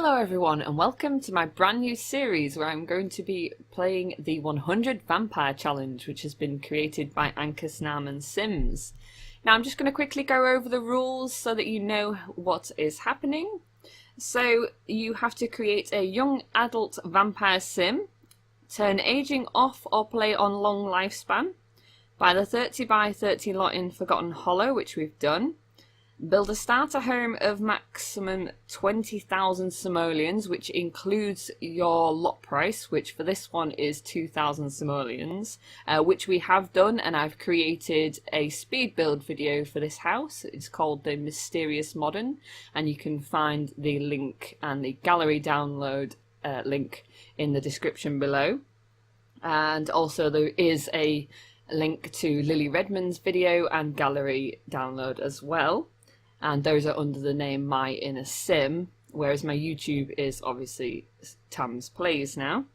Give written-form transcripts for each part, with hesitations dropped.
Hello everyone and welcome to my brand new series where I'm going to be playing the 100 Vampire Challenge, which has been created by Anchesenamon Sims. Now I'm just going to quickly go over the rules so that you know what is happening. So you have to create a young adult vampire sim, turn aging off or play on long lifespan, buy the 30 by 30 lot in Forgotten Hollow, which we've done. Build a starter home of maximum 20,000 simoleons, which includes your lot price, which for this one is 2,000 simoleons, which we have done, and I've created a speed build video for this house. It's called the Mysterious Modern, and you can find the link and the gallery download link in the description below. And also there is a link to Lily Redmond's video and gallery download as well. And those are under the name My Inner Sim, whereas my YouTube is obviously Tamz Playz now.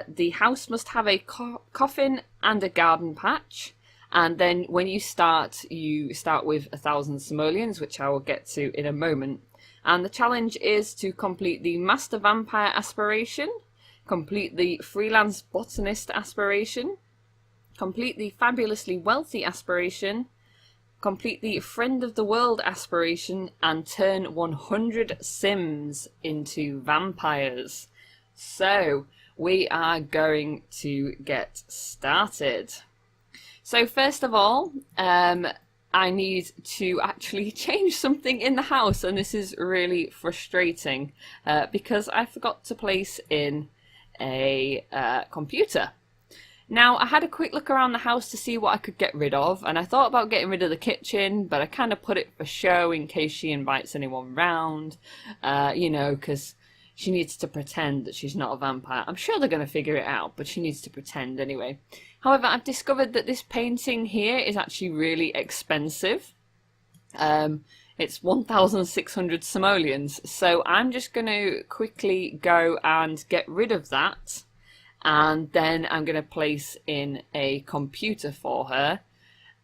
The house must have a coffin and a garden patch, and then when you start with 1,000 simoleons, which I will get to in a moment. And the challenge is to complete the Master Vampire aspiration, complete the Freelance Botanist aspiration, complete the Fabulously Wealthy aspiration, complete the Friend of the World aspiration, and turn 100 Sims into vampires. So we are going to get started. So first of all, I need to actually change something in the house, and this is really frustrating because I forgot to place in a computer. Now, I had a quick look around the house to see what I could get rid of, and I thought about getting rid of the kitchen, but I kind of put it for show in case she invites anyone round, you know, because she needs to pretend that she's not a vampire. I'm sure they're going to figure it out, but she needs to pretend anyway. However, I've discovered that this painting here is actually really expensive. It's 1,600 simoleons, so I'm just going to quickly go and get rid of that. And then I'm going to place in a computer for her,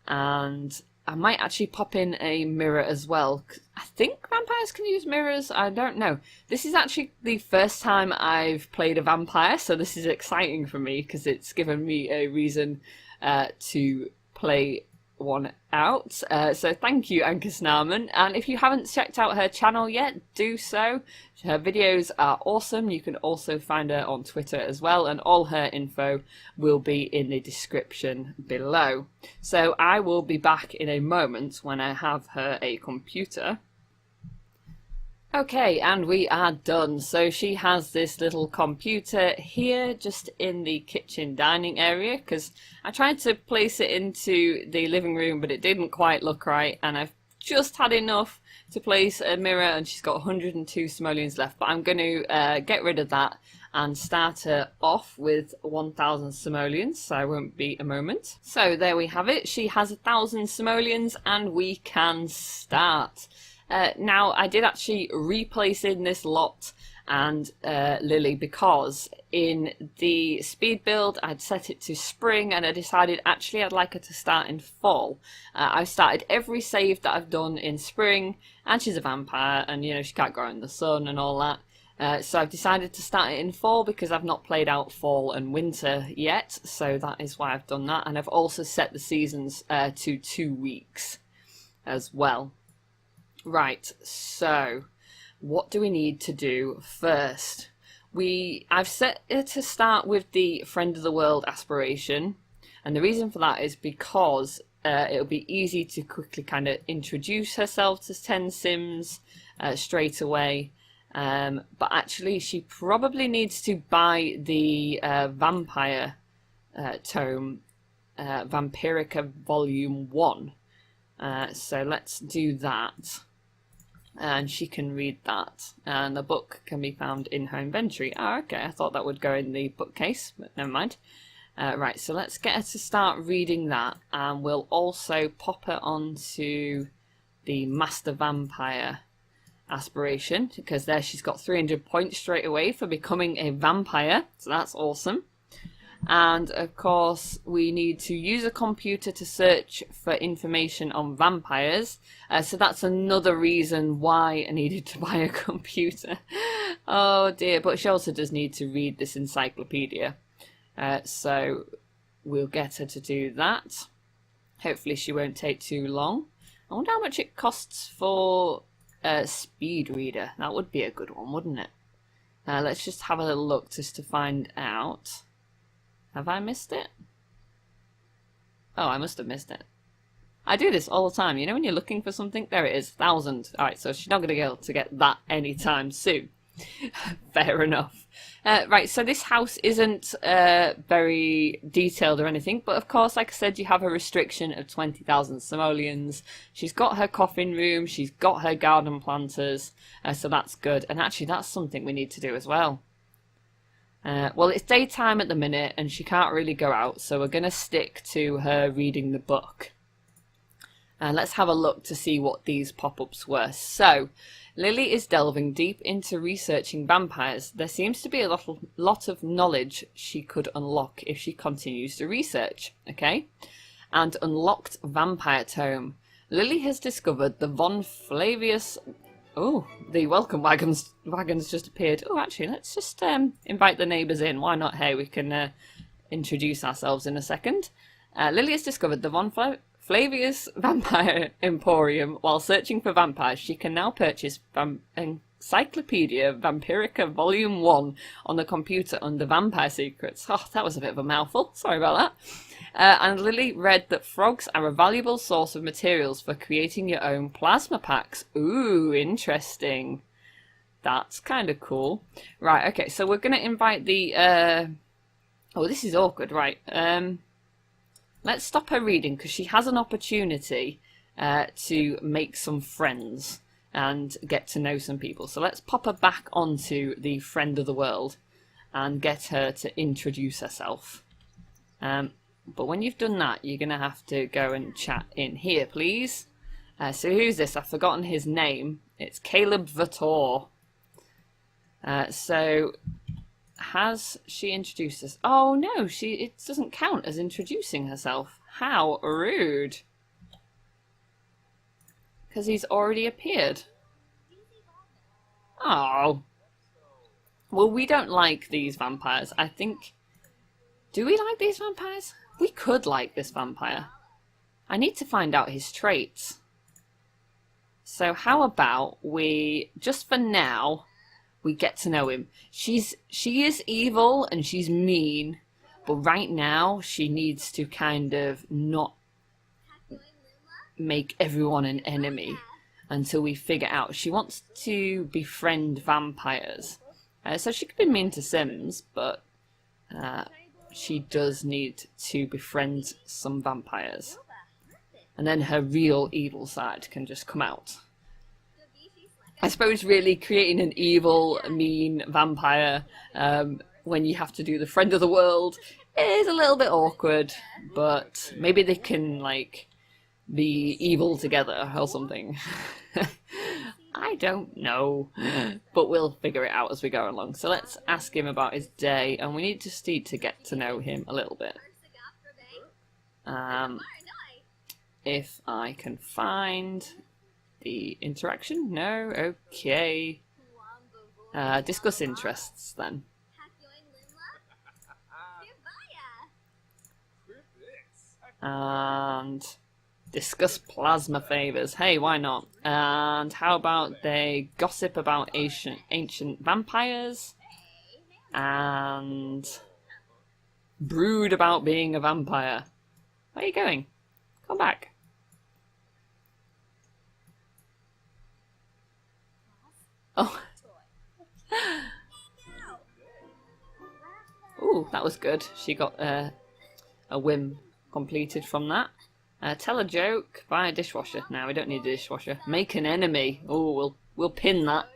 and I might actually pop in a mirror as well. I think vampires can use mirrors, I don't know. This is actually the first time I've played a vampire, so this is exciting for me because it's given me a reason to play one out. So thank you, Anchesenamon, and if you haven't checked out her channel yet, do so. Her videos are awesome. You can also find her on Twitter as well, and all her info will be in the description below. So I will be back in a moment when I have her a computer. Okay, and we are done. So she has this little computer here just in the kitchen dining area, because I tried to place it into the living room but it didn't quite look right, and I've just had enough to place a mirror, and she's got 102 simoleons left, but I'm going to get rid of that and start her off with 1,000 simoleons, so I won't be a moment. So there we have it. She has 1,000 simoleons and we can start. Now, I did actually replace in this lot and Lily, because in the speed build I'd set it to spring, and I decided actually I'd like her to start in fall. I've started every save that I've done in spring, and she's a vampire, and you know, she can't go out in the sun and all that. So I've decided to start it in fall because I've not played out fall and winter yet, so that is why I've done that. And I've also set the seasons to 2 weeks as well. Right, so what do we need to do first? I've set it to start with the Friend of the World aspiration, and the reason for that is because it'll be easy to quickly kind of introduce herself to 10 Sims straight away. But actually she probably needs to buy the Vampire tome, Vampirica Volume 1. So let's do that. And she can read that, and the book can be found in her inventory. Oh, okay, I thought that would go in the bookcase, but never mind. Right, so let's get her to start reading that, and we'll also pop her onto the Master Vampire aspiration, because there she's got 300 points straight away for becoming a vampire, so that's awesome. And of course we need to use a computer to search for information on vampires, so that's another reason why I needed to buy a computer. Oh dear, but she also does need to read this encyclopedia, so we'll get her to do that. Hopefully she won't take too long. I wonder how much it costs for a speed reader. That would be a good one, wouldn't it? Let's just have a little look just to find out. Have I missed it? Oh, I must have missed it. I do this all the time. You know when you're looking for something? There it is, 1,000. Alright, so she's not going to be able to get that anytime soon. Fair enough. Right, so this house isn't very detailed or anything, but of course, like I said, you have a restriction of 20,000 simoleons. She's got her coffin room, she's got her garden planters, so that's good. And actually, that's something we need to do as well. Well, it's daytime at the minute, and she can't really go out, so we're going to stick to her reading the book. And let's have a look to see what these pop-ups were. So, Lily is delving deep into researching vampires. There seems to be a lot of knowledge she could unlock if she continues to research. Okay? And unlocked vampire tome. Lily has discovered the Von Flavius... Oh, the welcome wagons just appeared. Oh, actually, let's just invite the neighbours in. Why not? Hey, we can introduce ourselves in a second. Lily has discovered the Von Flavius Vampire Emporium. While searching for vampires, she can now purchase Encyclopedia Vampirica Volume 1 on the computer under Vampire Secrets. Oh, that was a bit of a mouthful. Sorry about that. And Lily read that frogs are a valuable source of materials for creating your own plasma packs. Ooh, interesting. That's kind of cool. Right, okay, so we're going to invite the... Oh, this is awkward, right. Let's stop her reading because she has an opportunity to make some friends and get to know some people. So let's pop her back onto the Friend of the World and get her to introduce herself. But when you've done that, you're going to have to go and chat in here, please. So who's this? I've forgotten his name. It's Caleb Vator. So has she introduced us? Oh no, it doesn't count as introducing herself. How rude. Because he's already appeared. Oh. Well, we don't like these vampires. I think... Do we like these vampires? We could like this vampire. I need to find out his traits. So how about we, just for now, we get to know him. She is evil and she's mean, but right now she needs to kind of not make everyone an enemy until we figure out. She wants to befriend vampires. So she could be mean to Sims, but she does need to befriend some vampires. And then her real evil side can just come out. I suppose really creating an evil, mean vampire when you have to do the Friend of the World is a little bit awkward, but maybe they can, like, be evil together or something. I don't know, but we'll figure it out as we go along. So let's ask him about his day, and we just need to get to know him a little bit. If I can find the interaction. No, okay. Discuss interests then. And discuss plasma favors. Hey, why not? And how about they gossip about ancient vampires and brood about being a vampire. Where are you going? Come back. Oh. Ooh, that was good. She got a whim completed from that. Tell a joke. Buy a dishwasher. No, we don't need a dishwasher. Make an enemy. Oh, we'll pin that.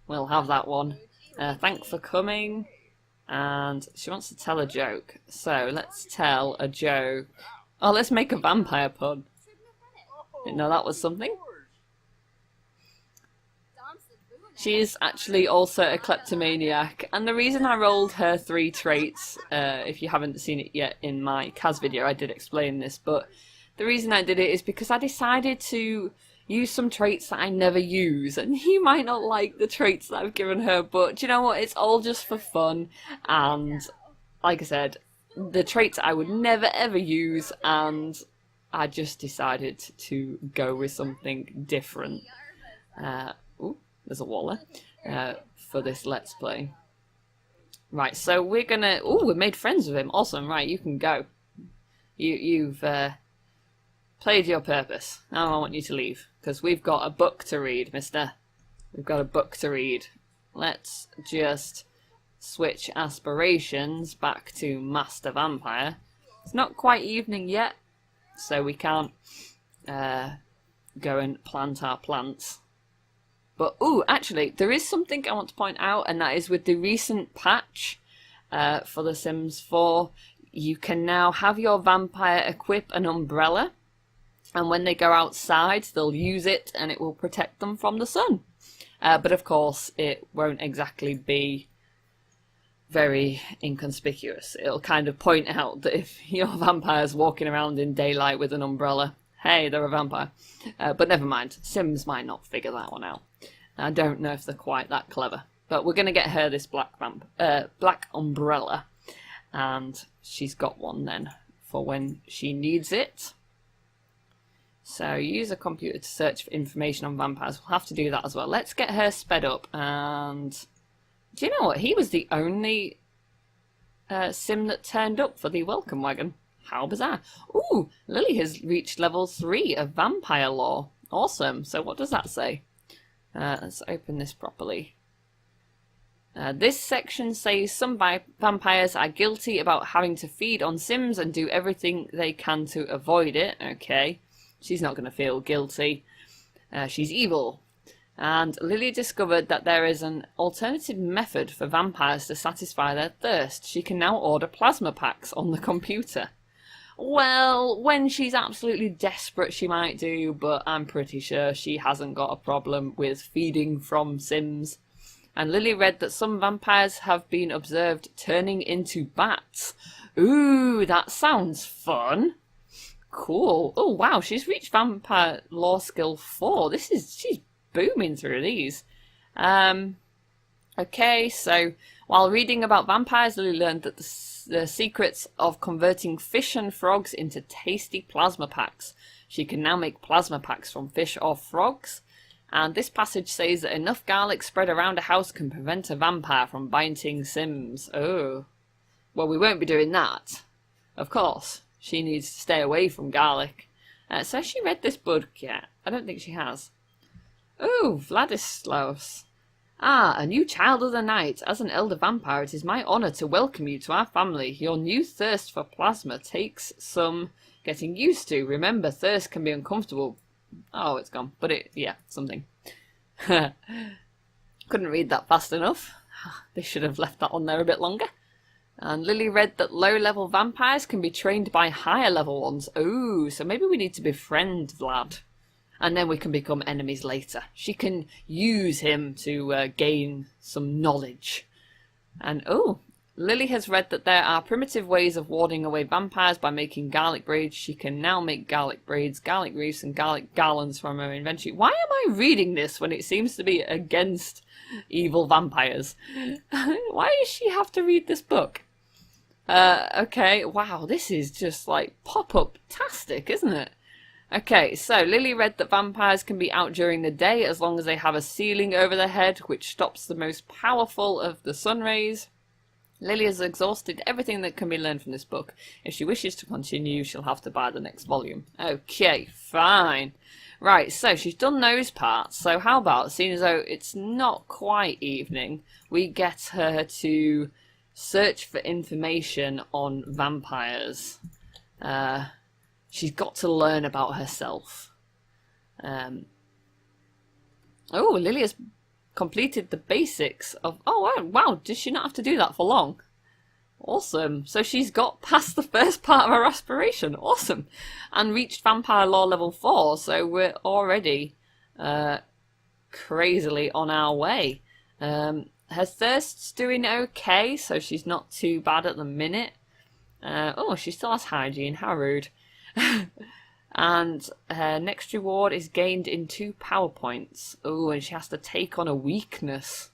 We'll have that one. Thanks for coming. And she wants to tell a joke. So let's tell a joke. Oh, let's make a vampire pun. Didn't know that was something. She is actually also a kleptomaniac, and the reason I rolled her 3 traits, if you haven't seen it yet in my Kaz video, I did explain this, but the reason I did it is because I decided to use some traits that I never use, and you might not like the traits that I've given her, but do you know what, it's all just for fun, and like I said, the traits I would never ever use, and I just decided to go with something different. Ooh, there's a wall there, for this Let's Play. Right, so we're gonna... Ooh, we made friends with him. Awesome, right, you can go. You've played your purpose. Now I want you to leave, because we've got a book to read, mister. We've got a book to read. Let's just switch aspirations back to Master Vampire. It's not quite evening yet, so we can't go and plant our plants. But, ooh, actually, there is something I want to point out, and that is with the recent patch for The Sims 4, you can now have your vampire equip an umbrella, and when they go outside, they'll use it, and it will protect them from the sun. But, of course, it won't exactly be very inconspicuous. It'll kind of point out that if your vampire's walking around in daylight with an umbrella, hey, they're a vampire. But never mind, Sims might not figure that one out. I don't know if they're quite that clever. But we're going to get her this black umbrella. And she's got one then for when she needs it. So use a computer to search for information on vampires. We'll have to do that as well. Let's get her sped up. And do you know what? He was the only sim that turned up for the welcome wagon. How bizarre. Ooh, Lily has reached level 3 of vampire lore. Awesome. So what does that say? Let's open this properly. This section says some vampires are guilty about having to feed on Sims and do everything they can to avoid it. Okay. She's not going to feel guilty. She's evil. And Lily discovered that there is an alternative method for vampires to satisfy their thirst. She can now order plasma packs on the computer. Well, when she's absolutely desperate she might do, but I'm pretty sure she hasn't got a problem with feeding from Sims. And Lily read that some vampires have been observed turning into bats. Ooh, that sounds fun. Cool. Oh, wow, she's reached Vampire Lore Skill 4. She's booming through these. Okay, so while reading about vampires, Lily learned that the secrets of converting fish and frogs into tasty plasma packs. She can now make plasma packs from fish or frogs. And this passage says that enough garlic spread around a house can prevent a vampire from biting Sims. Oh. Well, we won't be doing that. Of course. She needs to stay away from garlic. So has she read this book yet? I don't think she has. Oh, Vladislaus. Ah, a new child of the night. As an elder vampire, it is my honour to welcome you to our family. Your new thirst for plasma takes some getting used to. Remember, thirst can be uncomfortable. Oh, it's gone. But yeah, something. Couldn't read that fast enough. They should have left that on there a bit longer. And Lily read that low-level vampires can be trained by higher-level ones. Oh, so maybe we need to befriend Vlad. And then we can become enemies later. She can use him to gain some knowledge. And, oh, Lily has read that there are primitive ways of warding away vampires by making garlic braids. She can now make garlic braids, garlic wreaths, and garlic garlands from her inventory. Why am I reading this when it seems to be against evil vampires? Why does she have to read this book? Okay, wow, this is just like pop-up-tastic, isn't it? Okay, so Lily read that vampires can be out during the day as long as they have a ceiling over their head, which stops the most powerful of the sun rays. Lily has exhausted everything that can be learned from this book. If she wishes to continue, she'll have to buy the next volume. Okay, fine. Right, so she's done those parts. So how about, seeing as though it's not quite evening, we get her to search for information on vampires. She's got to learn about herself. Oh, Lily has completed the basics of... Oh, wow, did she not have to do that for long? Awesome. So she's got past the first part of her aspiration. Awesome. And reached Vampire Lore level 4, so we're already crazily on our way. Her thirst's doing okay, so she's not too bad at the minute. Oh, she still has hygiene. How rude. And her next reward is gained in 2 power points. Oh, and she has to take on a weakness.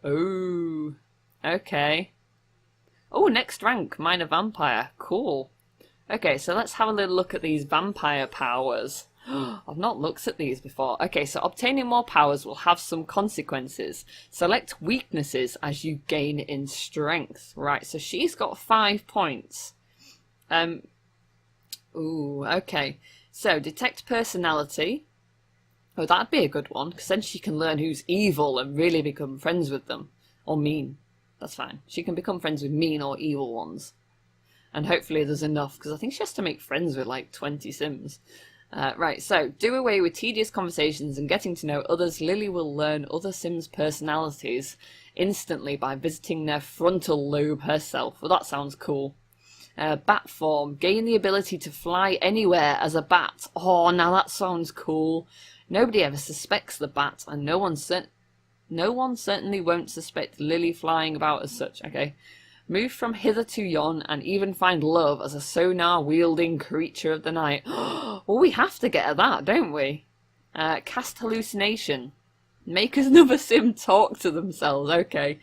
Oh, okay. Oh, next rank, minor vampire. Cool. Okay, so let's have a little look at these vampire powers. I've not looked at these before. Okay, so obtaining more powers will have some consequences. Select weaknesses as you gain in strength. Right, so she's got 5 points. Ooh, okay. So, detect personality. Oh, that'd be a good one, because then she can learn who's evil and really become friends with them. Or mean. That's fine. She can become friends with mean or evil ones. And hopefully there's enough, because I think she has to make friends with like 20 Sims. Right, so, do away with tedious conversations and getting to know others. Lily will learn other Sims' personalities instantly by visiting their frontal lobe herself. Well, that sounds cool. Bat form. Gain the ability to fly anywhere as a bat. Oh, now that sounds cool. Nobody ever suspects the bat, and no one certainly won't suspect Lily flying about as such. Okay. Move from hither to yon, and even find love as a sonar-wielding creature of the night. Well, we have to get at that, don't we? Cast hallucination. Make another Sim talk to themselves. Okay.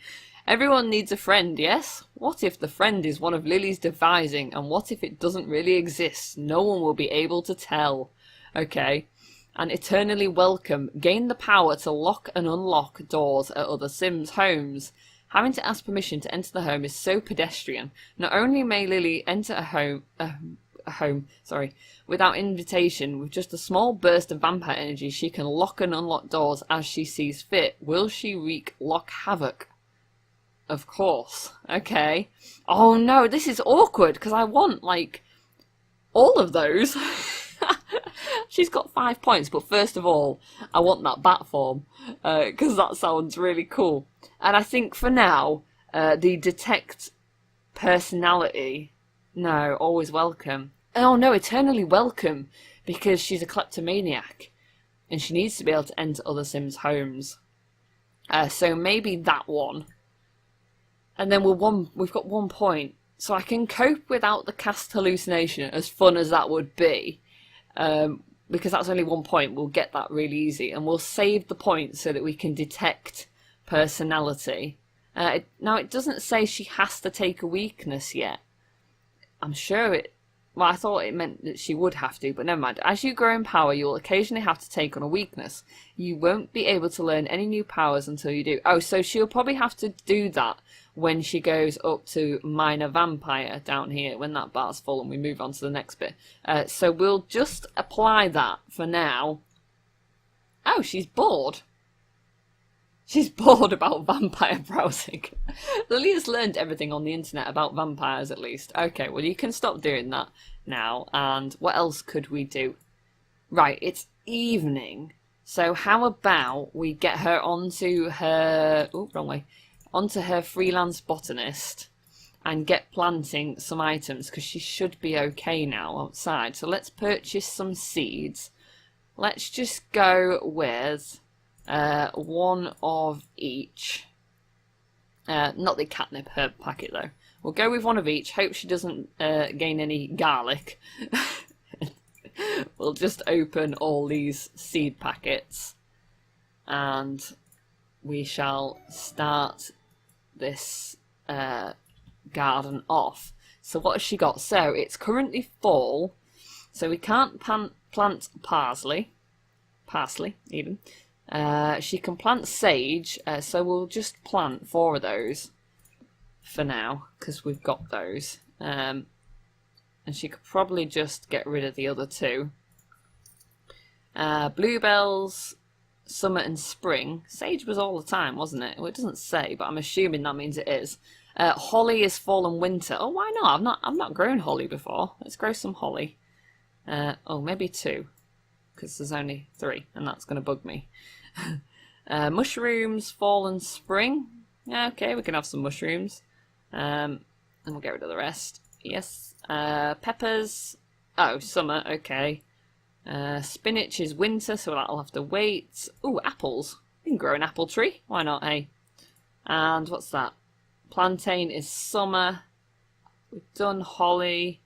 Everyone needs a friend, yes? What if the friend is one of Lily's devising, and what if it doesn't really exist? No one will be able to tell. Okay. And eternally welcome. Gain the power to lock and unlock doors at other Sims' homes. Having to ask permission to enter the home is so pedestrian. Not only may Lily enter a home without invitation, with just a small burst of vampire energy, she can lock and unlock doors as she sees fit. Will she wreak lock havoc? Of course. Okay. Oh no, this is awkward because I want, like, all of those. She's got 5 points, but first of all, I want that bat form because that sounds really cool. And I think for now, the detect personality, no, always welcome. Oh no, eternally welcome because she's a kleptomaniac and she needs to be able to enter other Sims' homes. So maybe that one. And then we've got 1 point. So I can cope without the cast hallucination, as fun as that would be. Because that's only 1 point, we'll get that really easy. And we'll save the points so that we can detect personality. Now, it doesn't say she has to take a weakness yet. I'm sure it... Well, I thought it meant that she would have to, but never mind. As you grow in power, you'll occasionally have to take on a weakness. You won't be able to learn any new powers until you do. Oh, so she'll probably have to do that when she goes up to minor vampire down here, when that bar's full and we move on to the next bit. So we'll just apply that for now. Oh, she's bored. She's bored about vampire browsing. Lily has learned everything on the internet about vampires, at least. Okay, well, you can stop doing that now. And what else could we do? Right, it's evening. So how about we get her onto her... Oh, wrong way. Onto her freelance botanist and get planting some items, because she should be okay now outside. So let's purchase some seeds. Let's just go with... 1 of each. Not the catnip herb packet though. We'll go with 1 of each. Hope she doesn't gain any garlic. We'll just open all these seed packets and we shall start this garden off. So what has she got? So it's currently fall, so we can't plant parsley even. She can plant sage, so we'll just plant 4 of those for now, because we've got those. And she could probably just get rid of the other 2. Bluebells, summer and spring. Sage was all the time, wasn't it? Well, it doesn't say, but I'm assuming that means it is. Holly is fall and winter. Oh, why not? I've not grown holly before. Let's grow some holly. Oh, maybe 2, because there's only 3, and that's going to bug me. Mushrooms, fall and spring. Yeah, okay, we can have some mushrooms. And we'll get rid of the rest. Yes. Peppers. Oh, summer, okay. Spinach is winter, so that'll have to wait. Ooh, apples. We can grow an apple tree. Why not, eh? And what's that? Plantain is summer. We've done holly.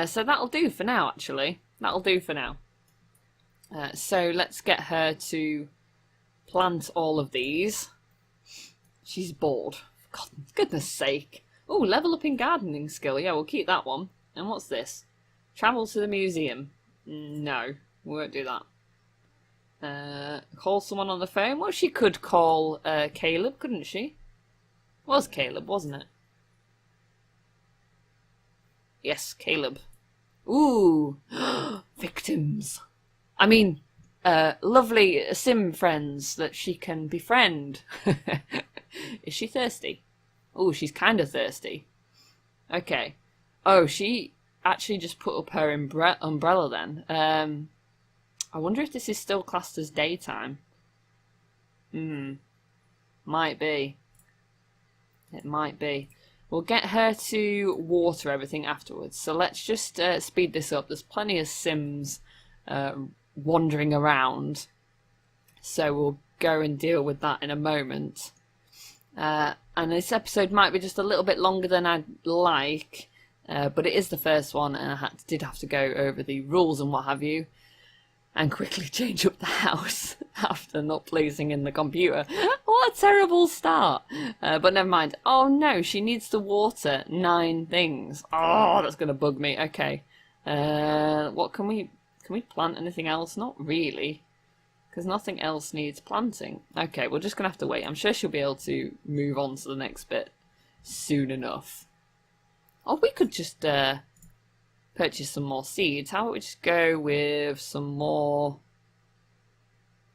So that'll do for now, actually. That'll do for now. So let's get her to plant all of these. She's bored. For goodness sake. Oh, level up in gardening skill. Yeah, we'll keep that one. And what's this? Travel to the museum. No, we won't do that. Call someone on the phone. Well, she could call Caleb, couldn't she? It was Caleb, wasn't it? Yes, Caleb. Ooh, victims. I mean, lovely sim friends that she can befriend. Is she thirsty? Oh, she's kind of thirsty. Okay. Oh, she actually just put up her umbrella then. I wonder if this is still classed as daytime. Might be. It might be. We'll get her to water everything afterwards. So let's just speed this up. There's plenty of Sims wandering around. So we'll go and deal with that in a moment. And this episode might be just a little bit longer than I'd like. But it is the first one, and I did have to go over the rules and what have you. And quickly change up the house after not pleasing in the computer. What a terrible start. But never mind. Oh no, she needs to water 9 things. Oh, that's going to bug me. Okay. What can we plant anything else? Not really. Because nothing else needs planting. Okay, we're just going to have to wait. I'm sure she'll be able to move on to the next bit soon enough. Or we could just purchase some more seeds. How about we just go with some more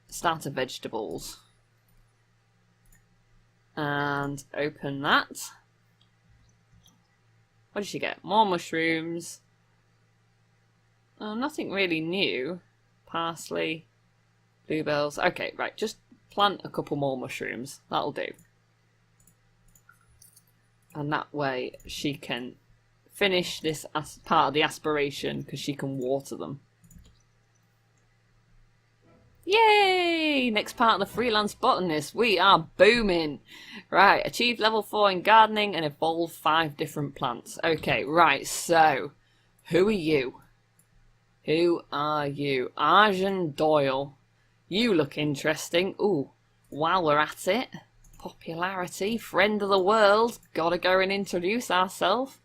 starter vegetables? And open that. What did she get? More mushrooms. Nothing really new. Parsley, bluebells. Okay, right, just plant a couple more mushrooms. That'll do. And that way she can finish this as part of the aspiration because she can water them. Yay! Next part of the freelance botanist. We are booming. Right, achieve level 4 in gardening and evolve 5 different plants. Okay, right, so who are you? Who are you? Arjun Doyle. You look interesting. Ooh, while we're at it, popularity, friend of the world. Gotta go and introduce ourselves.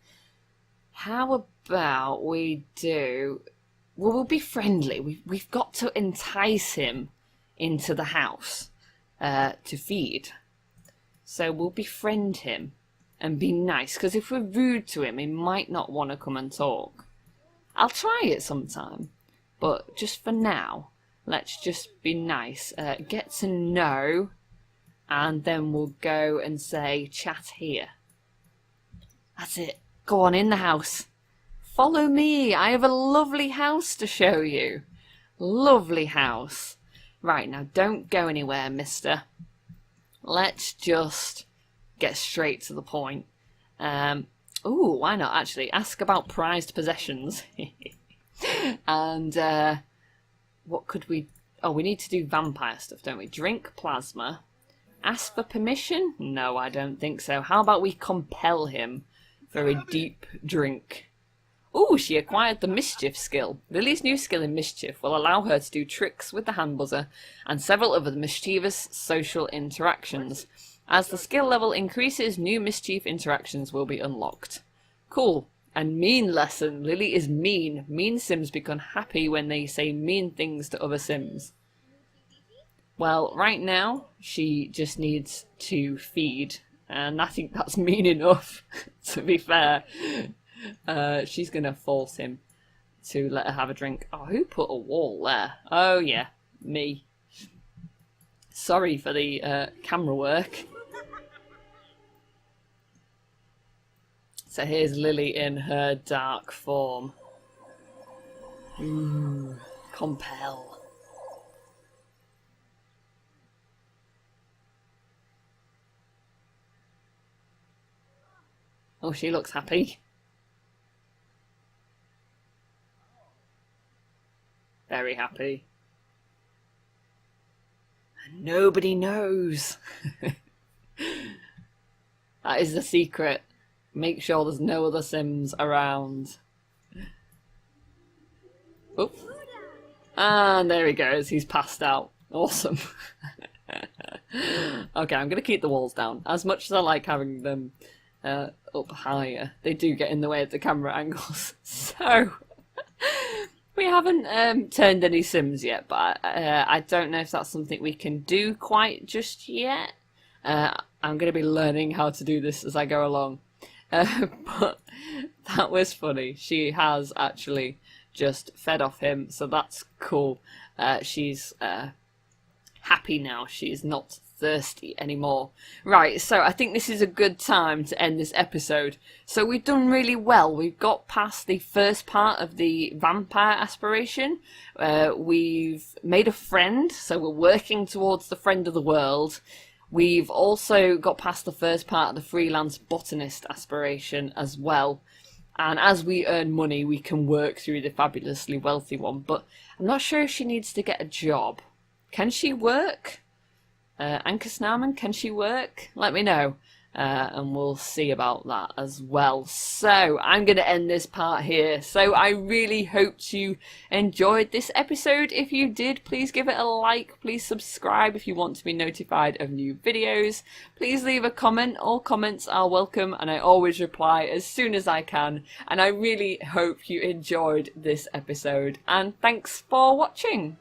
How about we do... Well, we'll be friendly. We've got to entice him into the house to feed. So we'll befriend him and be nice. Because if we're rude to him, he might not want to come and talk. I'll try it sometime. But just for now, let's just be nice. Get to know. And then we'll go and say, chat here. That's it. Go on in the house. Follow me. I have a lovely house to show you. Lovely house. Right, now don't go anywhere, mister. Let's just get straight to the point. Ooh, why not actually? Ask about prized possessions. And what could we... Oh, we need to do vampire stuff, don't we? Drink plasma. Ask for permission? No, I don't think so. How about we compel him for a deep drink? Ooh, she acquired the Mischief Skill. Lily's new skill in Mischief will allow her to do tricks with the hand buzzer and several other mischievous social interactions. As the skill level increases, new mischief interactions will be unlocked. Cool. And mean lesson. Lily is mean. Mean Sims become happy when they say mean things to other Sims. Well, right now, she just needs to feed. And I think that's mean enough, to be fair. She's going to force him to let her have a drink. Oh, who put a wall there? Oh, yeah, me. Sorry for the camera work. So here's Lily in her dark form. Ooh, compel. Oh, she looks happy. very happy. And nobody knows. That is the secret. Make sure there's no other Sims around. Oop. And there he goes. He's passed out. Awesome. Okay, I'm going to keep the walls down. As much as I like having them up higher, they do get in the way of the camera angles. So, we haven't turned any Sims yet, but I don't know if that's something we can do quite just yet. I'm going to be learning how to do this as I go along. But that was funny. She has actually just fed off him, so that's cool. She's happy now. She's not thirsty anymore. Right, so I think this is a good time to end this episode. So we've done really well. We've got past the first part of the vampire aspiration. We've made a friend, so we're working towards the friend of the world. We've also got past the first part of the freelance botanist aspiration as well. And as we earn money, we can work through the fabulously wealthy one. But I'm not sure if she needs to get a job. Can she work? Anchesenamon, can she work? Let me know. And we'll see about that as well. So I'm going to end this part here. So I really hope you enjoyed this episode. If you did, please give it a like. Please subscribe if you want to be notified of new videos. Please leave a comment. All comments are welcome and I always reply as soon as I can. And I really hope you enjoyed this episode. And thanks for watching.